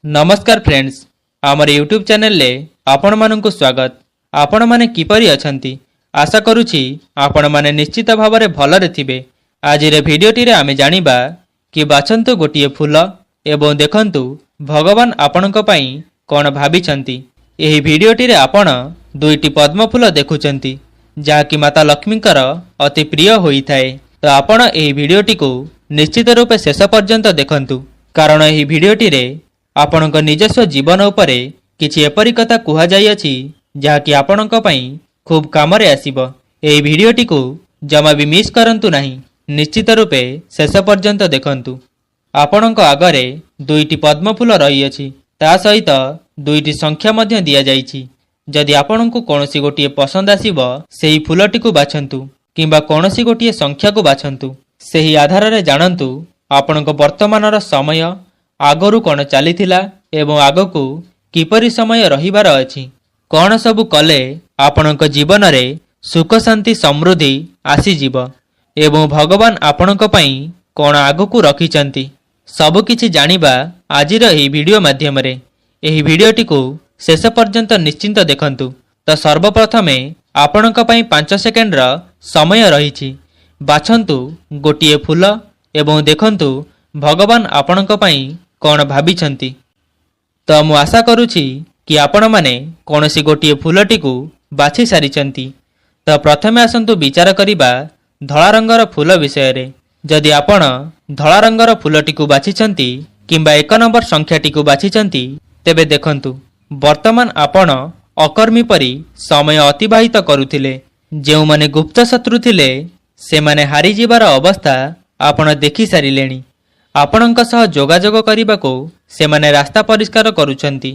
नमस्कार फ्रेंड्स, आमर YouTube channel ले आपण मानकु स्वागत। आपण माने किपरि अछंती? आशा करूछि आपण माने निश्चित भाव में भलरे थिबे। आज रे भिडियोटी रे आमे जानिबा कि बाछंतु गोटिए फूल एवं देखंतु भगवान आपणक पई कोन भाबिछंती। एही भिडियोटी रे आपण दुईटी पद्म फूल देखुछंती जहा कि माता लक्ष्मीकर अति प्रिय होइथाए। तो आपण एही भिडियोटी को निश्चित रूपे शेष पर्यंत देखंतु, कारण एही भिडियोटी रे आपणक निजस्व जीवन उपरे किछि एपरि कथा कुहा जाई अछि जहा कि आपणक पई खूब कामरे आसीबो। एही भिडियोटी को जमा भी मिस करंतु नाही, निश्चित रूपे शेष पर्यंत देखंतु। आपणक आगरे दुईटी पद्म फूल रही अछि, ता सहित दुईटी संख्या मध्य दिया जाइछि। जदि आपणकु कोनोसी गोटिए पसंद आसीबो सेही फूलटी को बाछंतु किंबा कोनोसी गोटिए संख्या को बाछंतु। सेही आधार रे जानंतु आपणक वर्तमानर समय आगरू कौन चलीथिला एवं आगकू किपरि समय रहिबार अछि, कौन सबु कले आपणक जीवन रे सुख शांति समृद्धि आसीजिब एवं भगवान आपणक पई कौन आगकू रखिचंती, सबु किछि जानिबा आजिर एही वीडियो माध्यम रे। एही वीडियोटी को शेष पर्यंत निश्चिंत देखंतु। तो सर्वप्रथमे आपणक पई 5 सेकेंड रा समय रहिछि। बाछंतु गोटिए फूल एवं देखंतु भगवान आपणक पई कौन भाबिछंती। तो मु आशा करुछि कि आपण माने कोनोसी गोटिए फूलटी को बाछि सारिछंती। तो प्रथमे आसंतु विचार करिबा धला रंगर फूल विषय रे। जदि आपण धला रंगर फूलटी को बाछिछंती किंबा 1 नंबर संख्याटी को बाछिछंती, तेबे देखंतु वर्तमान आपण अकर्मी परी समय अतिबाहित करुथिले। जेउ माने गुप्त शत्रु थिले से माने हारि जिबार अवस्था आपण देखि सारिलेनी। आपणक सह जोगाजोग करिबाको से माने रास्ता परिष्कार करुछंती।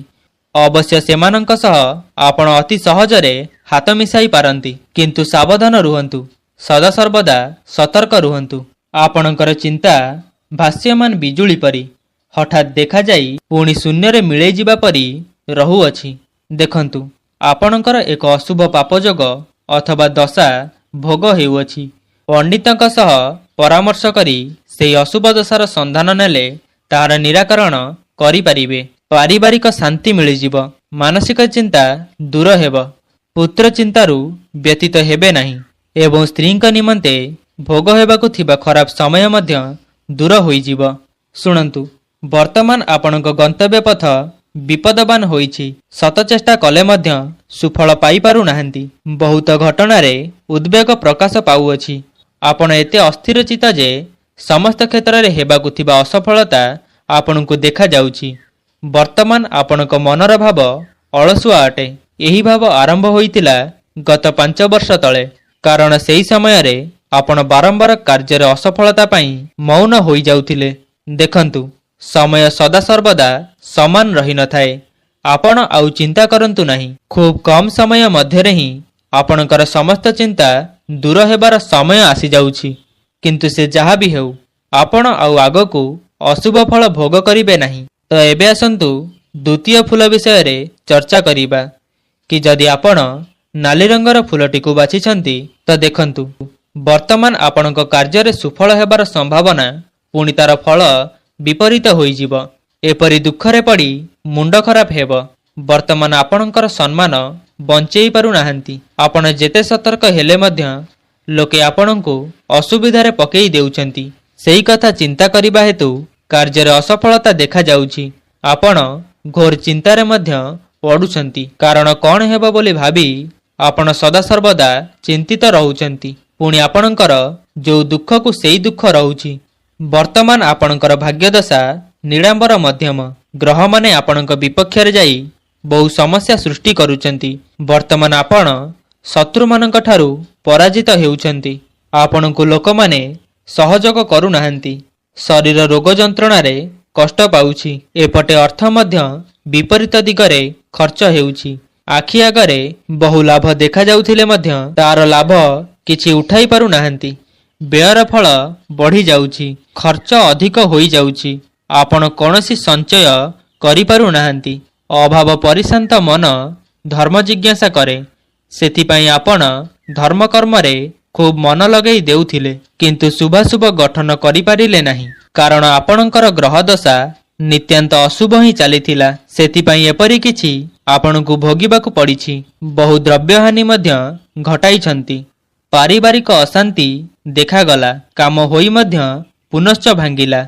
अवश्य सेमानंक सह आपण अति सहजरे हाथ मिसाई पारंती, किंतु सावधान रुहंतु, सदा सर्वदा सतर्क रुहंतु। आपणकर चिंता भास्यमान बिजुली परी हठात देखा जाई पुणी शून्य रे मिले जिबा परी रहुअछि। देखंतु आपणकर एक अशुभ पापजोग अथवा दशा भोग हेउअछि। पंडितक सह परामर्श करी सेही अशुभ दशार संधान नेले तार निराकरण करि पारिबे। पारिवारिक शांति मिलिजिब, मानसिक चिंता दूर हेब, पुत्र चिंतारू व्यतीत हेबे नाही एवं स्त्रीक निमंते भोग हेबाकु थिबा खराब समय मध्य दूर होइजिब। सुनंतु वर्तमान आपणक गंतव्य पथ विपदवान होइछि। शत चेष्टा कले मध्य सुफल पाई पारु नाहंती। बहुत घटनारे उद्वेग प्रकाश पाउअछि। आपण एते अस्थिर चित्त जे समस्त क्षेत्र रे हेबाकु थिबा असफलता आपणकु देखा जाउछि। वर्तमान आपणक मनर भाव अलसुआ अटे। एही भाव आरंभ होइतिला गत 5 वर्ष तले, कारण सेही समय रे आपण बारंबार कार्य असफलता पाई मौन होई जाउथिले। देखंतु समय सदा सर्वदा समान रही न थाए। आपण आउ चिंता करंतु नाही। खूब कम समय मध्य रे ही आपणकर समस्त चिंता दूर हेबार समय आसी जाउछि। किंतु से जहा भी हेउ आपण आउ आगकू अशुभ फल भोग करिबे नाही। तो एबे आसंतु द्वितीय फूल विषय रे चर्चा करिबा कि जदि आपण नाली रंगर फूलटी को बाछिछंती, तो देखंतु वर्तमान आपणक कार्य रे सुफल हेबार संभावना पुणी तार फल विपरीत होइजिब। एपरि दुखरे पड़ी मुंड खराब हेब। वर्तमान आपणकर सम्मान बंचेई पारु नाहंती। आपण जेते सतर्क हेले मध्य लोके आपणको असुविधारे पकेई देउछंती। सेही कथा चिंता करिबा हेतु कार्य रे असफलता देखा जाउछि। आपण घोर चिंतारे मध्य पडुछंती, कारण कौन हेबो बोली भाबी आपण सदा सर्वदा चिंतित रहुछंती। पुणी आपणकर जो दुख को सेही दुख रहुछि। वर्तमान आपणकर भाग्यदशा निडांबर मध्यम। ग्रह माने आपणक विपक्ष रे जाई बहु समस्या सृष्टि करुछंती। वर्तमान आपण शत्रु मानक ठारू पराजित हेउछंती। आपणकु लोक माने सहयोग करू नाहंती। शरीर रोग जंत्रणा रे कष्ट पाउछि। एपटे अर्थ मध्य विपरीत दिगरे खर्च हेउछि। आखि आगरे बहु लाभ देखा जाउथिले मध्य तार लाभ किछि उठाई पारु नाहंती। व्ययर फल बढ़ी जाउछि, खर्च अधिक होई जाउछि। आपण कोनोसी संचय करि पारु नाहंती। अभाव परिशांत मन धर्म जिज्ञासा करे। सेथिपाई आपण धर्म कर्म रे खूब मन लगेई देउथिले, किंतु शुभाशुभ गठन करि पारिले नाही, कारण आपणकर ग्रह दशा नित्यांत अशुभ ही चलीथिला सेथिपाई एपरि किछि आपणकु भोगिबाकु पड़िछि। बहु द्रव्यहानि मध्य घटाइछन्ति। पारिवारिक अशांति देखागला। काम होई मध्य पुनश्च भांगिला।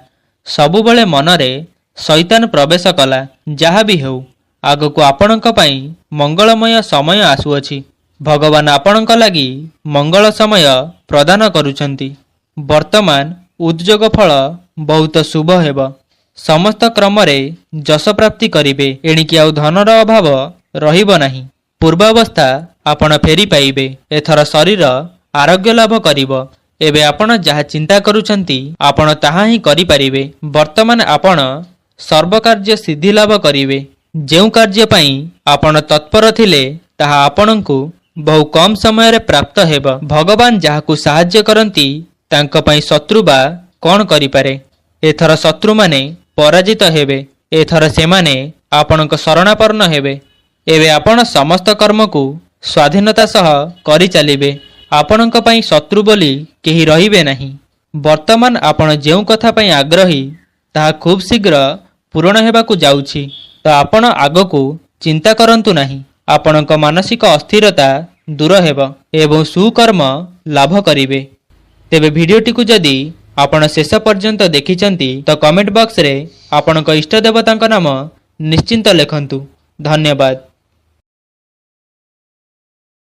सबुबले मनरे शैतान प्रवेश कला। जहा भी हेउ आगकु आपणक पई मंगलमय समय आसुअछि। भगवान आपणक लागि मंगल समय प्रदान करुछन्ति। वर्तमान उद्योग फल बहुत शुभ हेब। समस्त क्रमरे जश प्राप्ति करिवे। एणिकी आउ धनर अभाव रहिब नाही। पूर्वावस्था आपण फेरी पाइबे। एथर शरीर आरोग्य लाभ करिब। एबे आपण जहा चिंता करुछन्ति आपण ताहा ही करि परिबे। वर्तमान आपण सर्व कार्य सिद्धि लाभ करिवे। जेउ कार्य पई आपण तत्पर थिले ताहा आपणकु बहु कम समय रे प्राप्त हेब। भगवान जाहाकु सहाय्य करन्ति तांक पई शत्रु बा कोन करि पारे। एथर शत्रु माने पराजित हेबे। एथर सेमाने आपणक शरणापन्न हेबे। एबे आपण समस्त कर्म को स्वाधीनता सह करि चलिबे। आपणक पई शत्रु बोली केही रहिबे नाही। वर्तमान आपण जेउ कथा पई आग्रही ताहा खूब शीघ्र पूर्ण हेबाकु जाउछि। तो आपण आगकु चिंता करंतु नाही। आपणक मानसिक अस्थिरता दूर हेब एवं सुकर्म लाभ करिवे। तेबे भिडियोटी को जदि आपण शेष पर्यंत देखिचंती तो कमेंट बॉक्स रे आपणक इष्ट देवतांक नाम निश्चिंत लेखंतु। धन्यवाद।